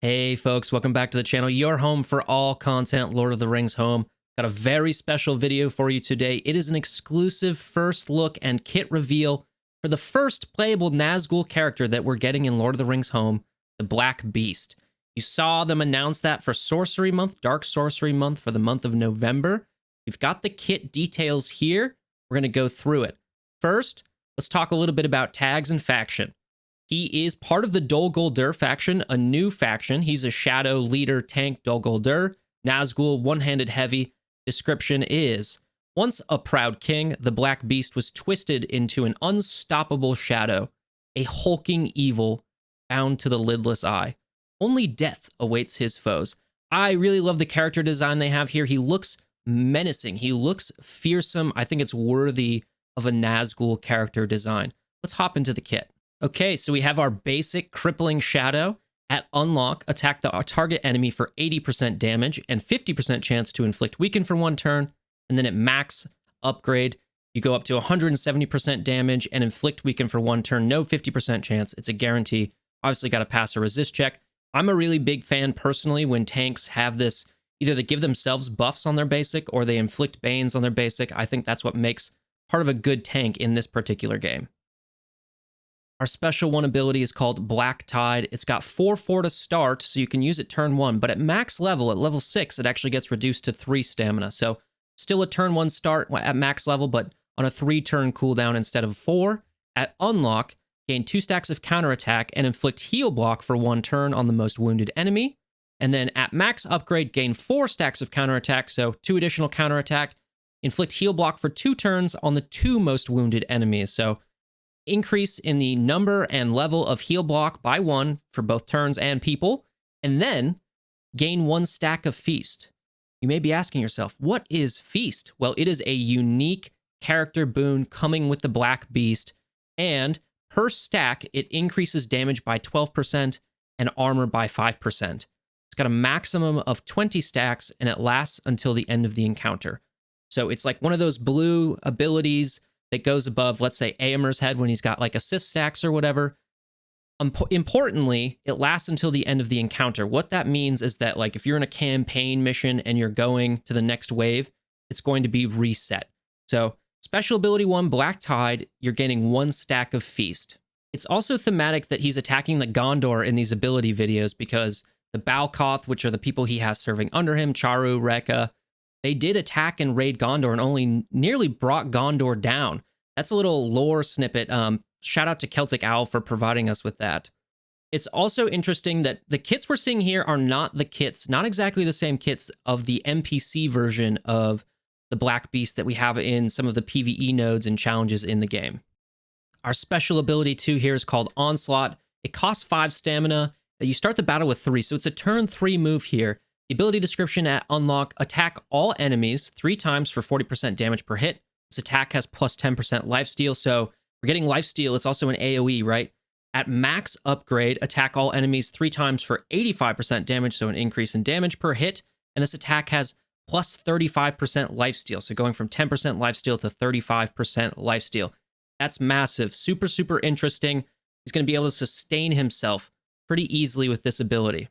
Hey folks, welcome back to the channel, your home for all content Lord of the Rings home. Got a very special video for you today. It is an exclusive first look and kit reveal for the first playable Nazgul character that we're getting in Lord of the Rings home, the Black Beast. You saw them announce that for Sorcery Month, Dark Sorcery Month for the month of November. We've got the kit details here. We're going to go through it. First, let's talk a little bit about tags and faction. He is part of the Dol Guldur faction, a new faction. He's a shadow leader tank Dol Guldur. Nazgul, one-handed heavy. Description is, once a proud king, the Black Beast was twisted into an unstoppable shadow, a hulking evil bound to the lidless eye. Only death awaits his foes. I really love the character design they have here. He looks menacing. He looks fearsome. I think it's worthy of a Nazgul character design. Let's hop into the kit. Okay, so we have our basic crippling shadow. At unlock, attack the target enemy for 80% damage and 50% chance to inflict weaken for one turn. And then at max upgrade, you go up to 170% damage and inflict weaken for one turn. No 50% chance. It's a guarantee. Obviously got to pass a resist check. I'm a really big fan personally when tanks have this, either they give themselves buffs on their basic or they inflict banes on their basic. I think that's what makes part of a good tank in this particular game. Our special one ability is called Black Tide. It's got 4/4 to start, so you can use it turn 1, but at max level, at level 6, it actually gets reduced to 3 stamina. So still a turn 1 start at max level, but on a 3-turn cooldown instead of 4. At unlock, gain 2 stacks of counterattack and inflict heal block for 1 turn on the most wounded enemy. And then at max upgrade, gain 4 stacks of counterattack, so 2 additional counterattack. Inflict heal block for 2 turns on the 2 most wounded enemies. So increase in the number and level of heal block by 1 for both turns and people, and then gain 1 stack of feast. You may be asking yourself, what is feast? Well, it is a unique character boon coming with the Black Beast, and per stack, it increases damage by 12% and armor by 5%. It's got a maximum of 20 stacks, and it lasts until the end of the encounter. So it's like one of those blue abilities that goes above, let's say, Aemir's head when he's got like assist stacks or whatever. Importantly, it lasts until the end of the encounter. What that means is that, like, if you're in a campaign mission and you're going to the next wave, it's going to be reset. So special ability 1, Black Tide, you're getting 1 stack of feast. It's also thematic that he's attacking the Gondor in these ability videos because the Balkoth, which are the people he has serving under him, Charu, Rekka, they did attack and raid Gondor and only nearly brought Gondor down. That's a little lore snippet. Shout out to Celtic Owl for providing us with that. It's also interesting that the kits we're seeing here are not the kits, not exactly the same kits of the NPC version of the Black Beast that we have in some of the PvE nodes and challenges in the game. Our special ability 2 here is called Onslaught. It costs 5 stamina. You start the battle with 3, so it's a turn 3 move here. The ability description at unlock, attack all enemies 3 times for 40% damage per hit. This attack has plus 10% lifesteal, so we're getting lifesteal. It's also an AoE, right? At max upgrade, attack all enemies 3 times for 85% damage, so an increase in damage per hit. And this attack has plus 35% lifesteal, so going from 10% lifesteal to 35% lifesteal. That's massive. Super, super interesting. He's going to be able to sustain himself pretty easily with this ability.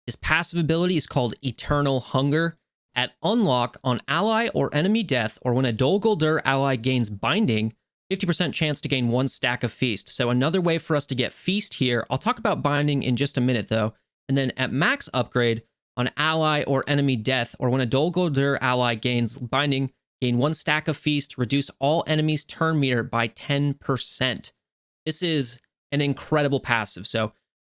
His passive ability is called Eternal Hunger. At unlock, on ally or enemy death, or when a Dol Guldur ally gains binding, 50% chance to gain 1 stack of feast. So another way for us to get feast here. I'll talk about binding in just a minute though. And then at max upgrade, on ally or enemy death, or when a Dol Guldur ally gains binding, gain 1 stack of feast, reduce all enemies' turn meter by 10%. This is an incredible passive. So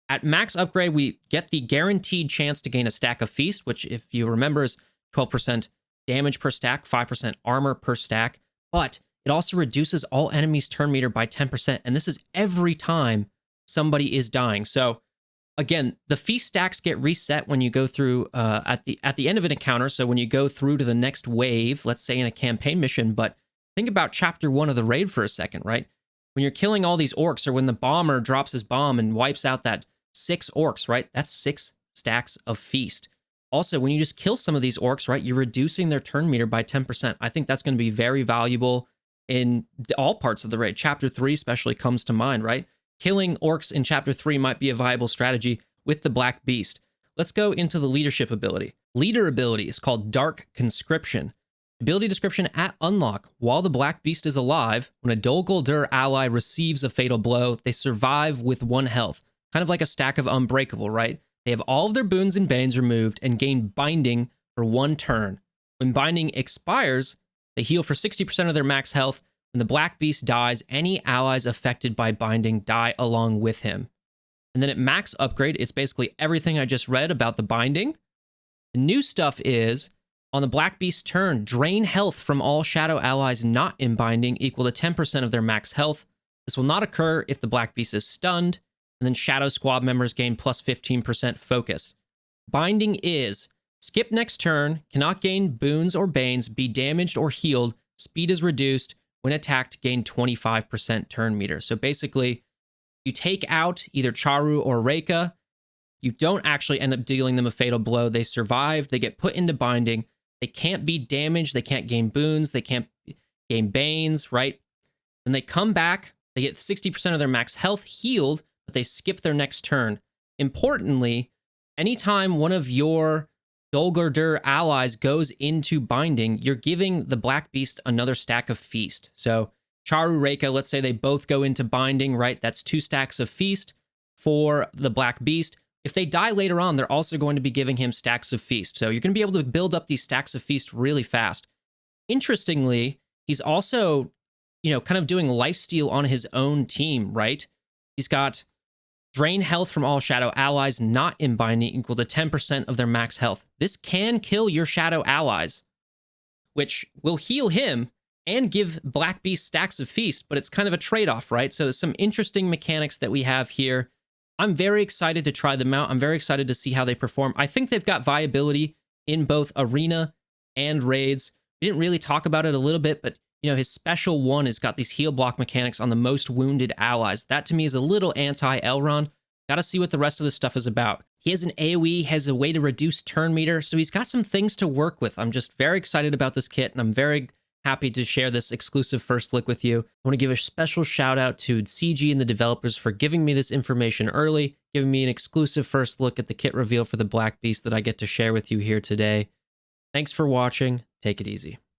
at max upgrade, we get the guaranteed chance to gain a stack of feast, which, if you remember, is 12% damage per stack, 5% armor per stack, but it also reduces all enemies' turn meter by 10%, and this is every time somebody is dying. So again, the feast stacks get reset when you go through at the end of an encounter, so when you go through to the next wave, let's say in a campaign mission, but think about chapter 1 of the raid for a second, right? When you're killing all these orcs, or when the bomber drops his bomb and wipes out that 6 orcs, right? That's 6 stacks of feast. Also, when you just kill some of these orcs, right, you're reducing their turn meter by 10%. I think that's going to be very valuable in all parts of the raid. Chapter 3 especially comes to mind, right? Killing orcs in Chapter 3 might be a viable strategy with the Black Beast. let's go into the leadership ability. Leader ability is called Dark Conscription. Ability description at unlock. While the Black Beast is alive, when a Dol Guldur ally receives a fatal blow, they survive with 1 health. Kind of like a stack of Unbreakable, right? They have all of their boons and banes removed and gain binding for 1 turn. When binding expires, they heal for 60% of their max health. When the Black Beast dies, any allies affected by binding die along with him. And then at max upgrade, it's basically everything I just read about the binding. The new stuff is, on the Black Beast's turn, drain health from all shadow allies not in binding equal to 10% of their max health. This will not occur if the Black Beast is stunned. And then shadow squad members gain plus 15% focus. Binding is, skip next turn, cannot gain boons or banes, be damaged or healed, speed is reduced, when attacked, gain 25% turn meter. So basically, you take out either Charu or Reika, you don't actually end up dealing them a fatal blow, they survive, they get put into binding, they can't be damaged, they can't gain boons, they can't gain banes, right? Then they come back, they get 60% of their max health healed, but they skip their next turn. Importantly, anytime one of your Dol Guldur allies goes into binding, you're giving the Black Beast another stack of feast. So Charu, Reika, let's say they both go into binding, right? That's 2 stacks of feast for the Black Beast. If they die later on, they're also going to be giving him stacks of feast. So you're going to be able to build up these stacks of feast really fast. Interestingly, he's also, kind of doing lifesteal on his own team, right? He's got drain health from all shadow allies not in binding equal to 10% of their max health. This can kill your shadow allies, which will heal him and give Black Beast stacks of feast, but it's kind of a trade-off, right? So there's some interesting mechanics that we have here. I'm very excited to try them out. I'm very excited to see how they perform. I think they've got viability in both arena and raids. We didn't really talk about it a little bit, but his special one has got these heal block mechanics on the most wounded allies. That to me is a little anti-Elrond. Got to see what the rest of this stuff is about. He has an AoE, has a way to reduce turn meter, so he's got some things to work with. I'm just very excited about this kit, and I'm very happy to share this exclusive first look with you. I want to give a special shout out to CG and the developers for giving me this information early, giving me an exclusive first look at the kit reveal for the Black Beast that I get to share with you here today. Thanks for watching. Take it easy.